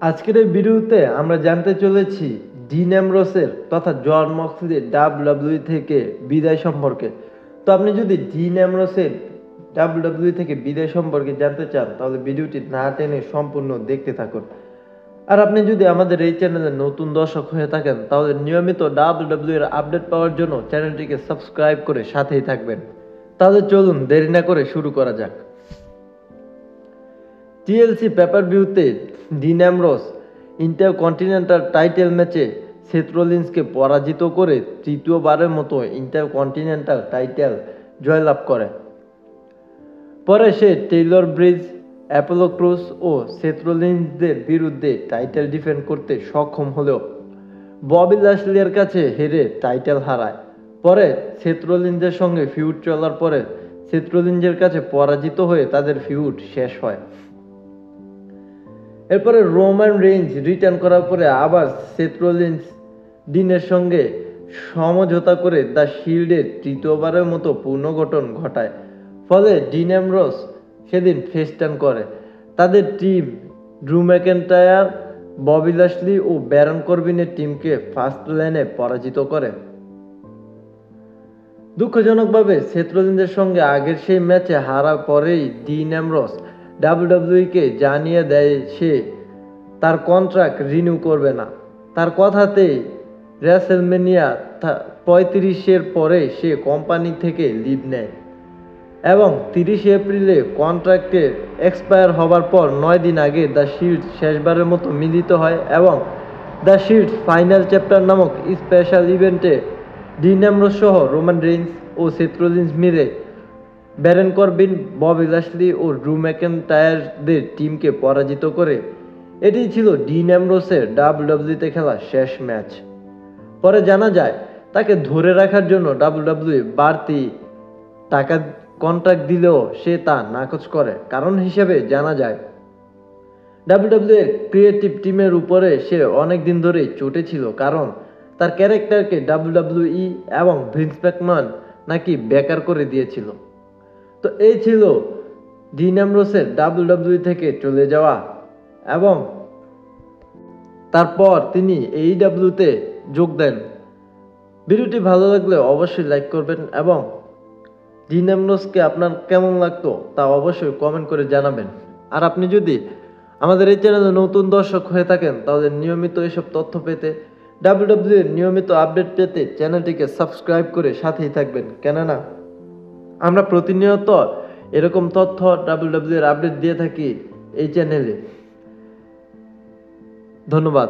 আজকের এই ভিডিওতে আমরা জানতে চলেছি ডিন অ্যামব্রোসের তথা জন মক্সলির ডাব্লিউডাব্লিউই থেকে বিদায় সম্পর্কে। তো আপনি যদি ডিন অ্যামব্রোসের ডাব্লিউডাব্লিউই থেকে বিদায় সম্পর্কে জানতে চান তাহলে ভিডিওটি না টেনে সম্পূর্ণ দেখতে থাকুন। আর আপনি যদি আমাদের এই চ্যানেলে নতুন দর্শক হয়ে থাকেন তাহলে নিয়মিত ডাব্লিউডাব্লিউ এর আপডেট পাওয়ার জন্য চ্যানেলটিকে সাবস্ক্রাইব করে সাথেই থাকবেন। তাহলে চলুন দেরি না করে শুরু করা যাক। টিএলসি পেপার ভিউতে ডিন অ্যামব্রোস ইন্টারকন্টিনেন্টাল টাইটেল ম্যাচে সেথ রলিন্সকে পরাজিত করে তৃতীয়বারের মতো ইন্টারকন্টিনেন্টাল টাইটেল জয়লাভ করে। পরে সে টেইলর ব্রিজ, অ্যাপোলো ক্রুজ ও সেথ রলিন্সদের বিরুদ্ধে টাইটেল ডিফেন্ড করতে সক্ষম হলেও ববি ল্যাশলির কাছে হেরে টাইটেল হারায়। পরে সেথ রলিন্সের সঙ্গে ফিউড চলার পরে সেথ রলিন্সের কাছে পরাজিত হয়ে তাদের ফিউড শেষ হয়। এরপরে রোমান রেঞ্জ রিটার্ন করার পরে আবার সেথ রলিন্স ডিনের সঙ্গে সমঝোতা করে দ্য শিল্ডের তৃতীয়বারের মতো পুনর্গঠন ঘটায়। ফলে ডিন অ্যামব্রোস সেদিন ফেস টার্ন করে। তাদের টিম ড্রু ম্যাকইন্টায়ার, ববি ল্যাশলি ও ব্যারন করবিনের টিমকে ফার্স্ট লেনে পরাজিত করে। দুঃখজনকভাবে সেথ রলিন্সের সঙ্গে আগের সেই ম্যাচে হারার পরেই ডিন অ্যামব্রোস ডাব্লিউডাব্লিউইকে জানিয়ে দেয় সে তার কন্ট্রাক্ট রিনিউ করবে না। তার কথাতেই রেসলমেনিয়া 35-এর পরে সে কোম্পানি থেকে লিভ নেয় এবং 30 এপ্রিলে কন্ট্রাক্টের এক্সপায়ার হবার পর 9 দিন আগে দ্য শিল্ড শেষবারের মতো মিলিত হয় এবং দ্য শিল্ড ফাইনাল চ্যাপ্টার নামক স্পেশাল ইভেন্টে ডিন অ্যামব্রোস সহ রোমান রেইন্স ও সেথ রলিন্স মিলে ব্যারন করবিন, ববি ল্যাশলি ও ড্রু ম্যাকইন্টায়ারদের টিমকে পরাজিত করে। এটি ছিল ডিন অ্যামব্রোসের ডাব্লিউডাব্লিউইতে খেলা শেষ ম্যাচ। পরে জানা যায় তাকে ধরে রাখার জন্য ডাব্লিউডাব্লিউই বাড়তি টাকা কন্ট্রাক্ট দিলেও সে তা নাকচ করে। কারণ হিসেবে জানা যায় ডাব্লিউডাব্লিউ এর ক্রিয়েটিভ টিমের উপরে সে অনেক দিন ধরেই চটে ছিল, কারণ তার ক্যারেক্টারকে ডাব্লিউডাব্লিউই এবং ভিন্স ম্যাকম্যান নাকি বেকার করে দিয়েছিল। তো এই ছিল ডিন অ্যামব্রোসের ডাব্লিউডাব্লিউই থেকে চলে যাওয়া এবং তারপর তিনি AEWতে যোগ দেন। ভিডিওটি ভালো লাগলে অবশ্যই লাইক করবেন এবং ডিন অ্যামব্রোসকে আপনার কেমন লাগতো তা অবশ্যই কমেন্ট করে জানাবেন। আর আপনি যদি আমাদের এই চ্যানেলে নতুন দর্শক হয়ে থাকেন তাহলে নিয়মিত এসব তথ্য পেতে, ডাব্লিউডাব্লিউ এর নিয়মিত আপডেট পেতে চ্যানেলটিকে সাবস্ক্রাইব করে সাথেই থাকবেন, কেননা আমরা প্রতিনিয়ত এরকম তথ্য ডাব্লিউডাব্লিউ এর আপডেট দিয়ে থাকি এই চ্যানেলে। ধন্যবাদ।